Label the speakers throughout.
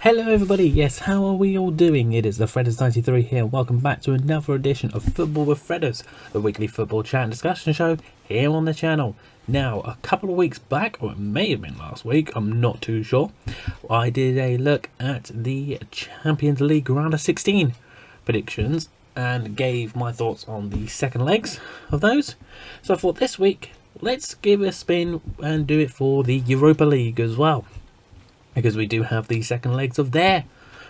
Speaker 1: Hello everybody, yes, how are we all doing? It is the Fredders93 here. Welcome back to another edition of Football with Fredders, the weekly football chat and discussion show here on the channel. Now, a couple of weeks back, or it may have been last week, I'm not too sure, I did a look at the Champions League round of 16 predictions and gave my thoughts on the second legs of those. So I thought this week, let's give it a spin and do it for the Europa League as well, because we do have the second legs of their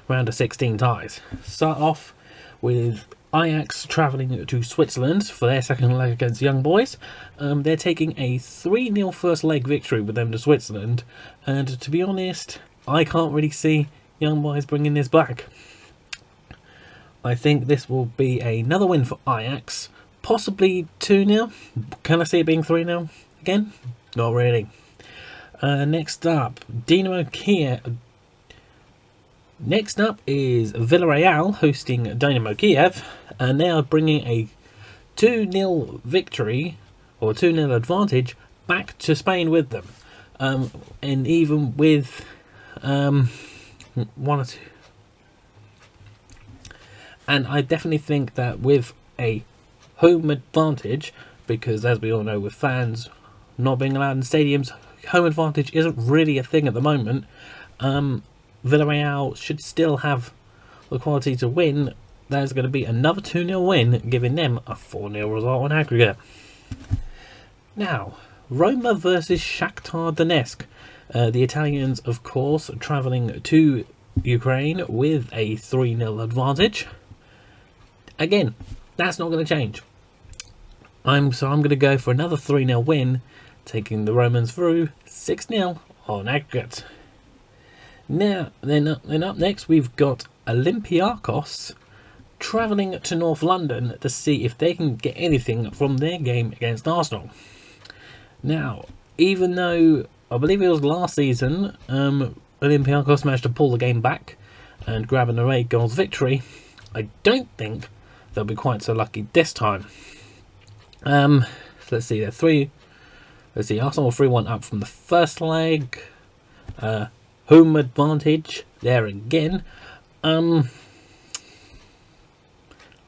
Speaker 1: round of 16 ties. Start off with Ajax travelling to Switzerland for their second leg against Young Boys. They're taking a 3-0 first leg victory with them to Switzerland, and to be honest, I can't really see Young Boys bringing this back. I think this will be another win for Ajax, possibly 2-0. Can I see it being 3-0 again? Not really. Next up, Dynamo Kiev. Next up is Villarreal hosting Dynamo Kiev, and they are bringing a 2-0 victory or 2-0 advantage back to Spain with them, and even with one or two. And I definitely think that with a home advantage, because as we all know, with fans not being allowed in stadiums, home advantage isn't really a thing at the moment. Villarreal should still have the quality to win. There's going to be another 2-0 win, giving them a 4-0 result on aggregate. Now, Roma versus Shakhtar Danesque. The Italians, of course, travelling to Ukraine with a 3-0 advantage. Again, that's not going to change. I'm going to go for another 3-0 win, taking the Romans through 6-0 on aggregate. Now, then up next, we've got Olympiacos travelling to North London to see if they can get anything from their game against Arsenal. Now, even though I believe it was last season, Olympiacos managed to pull the game back and grab an away goals victory, I don't think they'll be quite so lucky this time. Let's see, Arsenal 3-1 up from the first leg. Home advantage there again.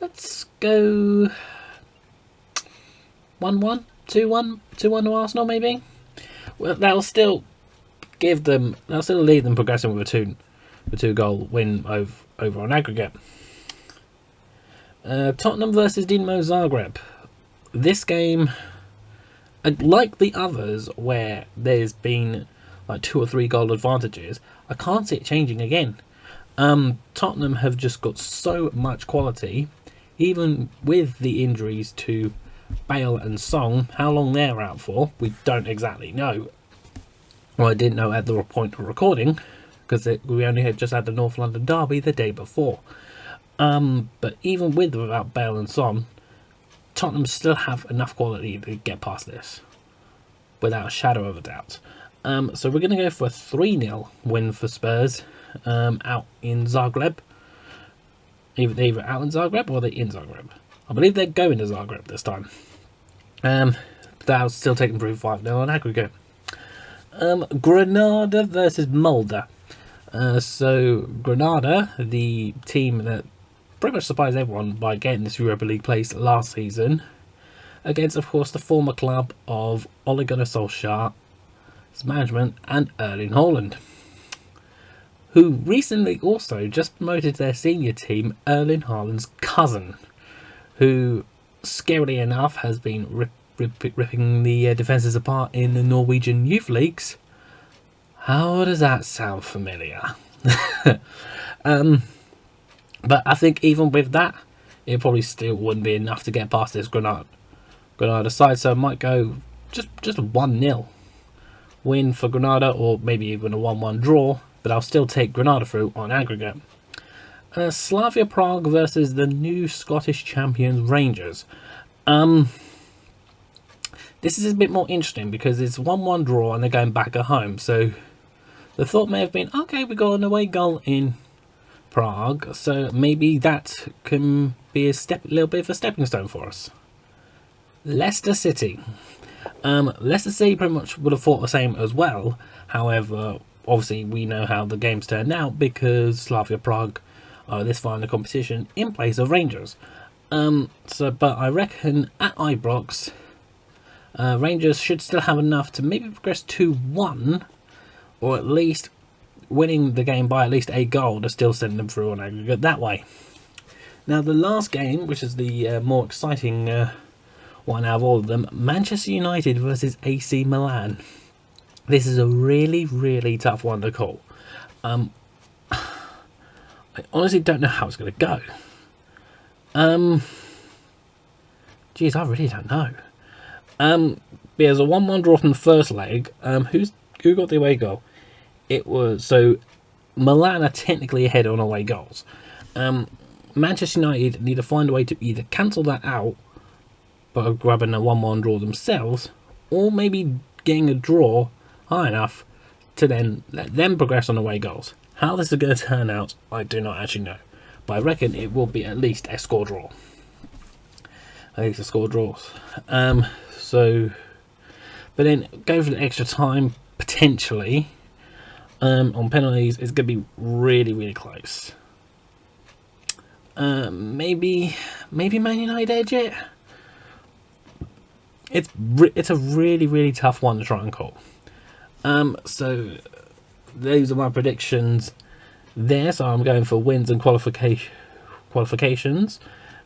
Speaker 1: Let's go 1-1, 2-1 to Arsenal maybe. Well, that'll still lead them progressing with a two goal win over on aggregate. Tottenham versus Dinamo Zagreb. This game, like the others where there's been like 2 or 3 goal advantages, I can't see it changing again. Tottenham have just got so much quality, even with the injuries to Bale and Song. How long they're out for, we don't exactly know. Well, I didn't know at the point of recording, because we only had just had the North London derby the day before. But even without Bale and Son, Tottenham still have enough quality to get past this, without a shadow of a doubt. So we're going to go for a 3-0 win for Spurs, out in Zagreb. Either out in Zagreb or they're in Zagreb. I believe they're going to Zagreb this time. That'll still take them through 5-0 on aggregate. Granada versus Mulder. So Granada, the team that pretty much surprised everyone by getting this Europa League place last season, against, of course, the former club of Ole Gunnar Solskjaer's management and Erling Haaland, who recently also just promoted their senior team, Erling Haaland's cousin, who, scarily enough, has been ripping the defences apart in the Norwegian youth leagues. How does that sound familiar? But I think even with that, it probably still wouldn't be enough to get past this Granada side, so I might go just a 1-0 win for Granada, or maybe even a 1-1 draw, but I'll still take Granada through on aggregate. Slavia Prague versus the new Scottish champions Rangers. This is a bit more interesting because it's 1-1 draw and they're going back at home, so the thought may have been, okay, we got an away goal in Prague, so maybe that can be a little bit of a stepping stone for us. Leicester City. Leicester City pretty much would have thought the same as well. However, obviously we know how the games turned out because Slavia Prague are this far in the competition in place of Rangers. But I reckon at Ibrox, Rangers should still have enough to maybe progress 2-1, or at least winning the game by at least a goal to still send them through on aggregate that way. Now the last game, which is the more exciting one out of all of them, Manchester United versus AC Milan. This is a really, really tough one to call. I honestly don't know how it's going to go. Geez, I really don't know. There's a 1-1 draw from the first leg. Who got the away goal? It was, so Milan are technically ahead on away goals. Manchester United need to find a way to either cancel that out by grabbing a 1-1 draw themselves, or maybe getting a draw high enough to then let them progress on away goals. How this is going to turn out, I do not actually know. But I reckon it will be at least a score draw. At least a score draws. But then go for the extra time, potentially. On penalties, it's going to be really, really close. Maybe Man United edge it. It's a really, really tough one to try and call. So those are my predictions there. So I'm going for wins and qualifications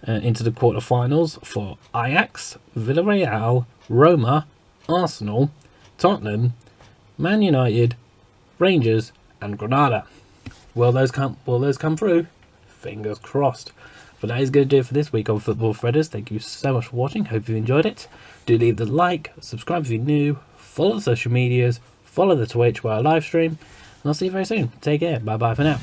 Speaker 1: into the quarterfinals for Ajax, Villarreal, Roma, Arsenal, Tottenham, Man United, Rangers, and Granada. Will those come through? Fingers crossed. But that is going to do it for this week on Football Threaders. Thank you so much for watching. Hope you enjoyed it. Do leave the like, subscribe if you're new, follow the social medias, follow the Twitch where I live stream, and I'll see you very soon. Take care. Bye bye for now.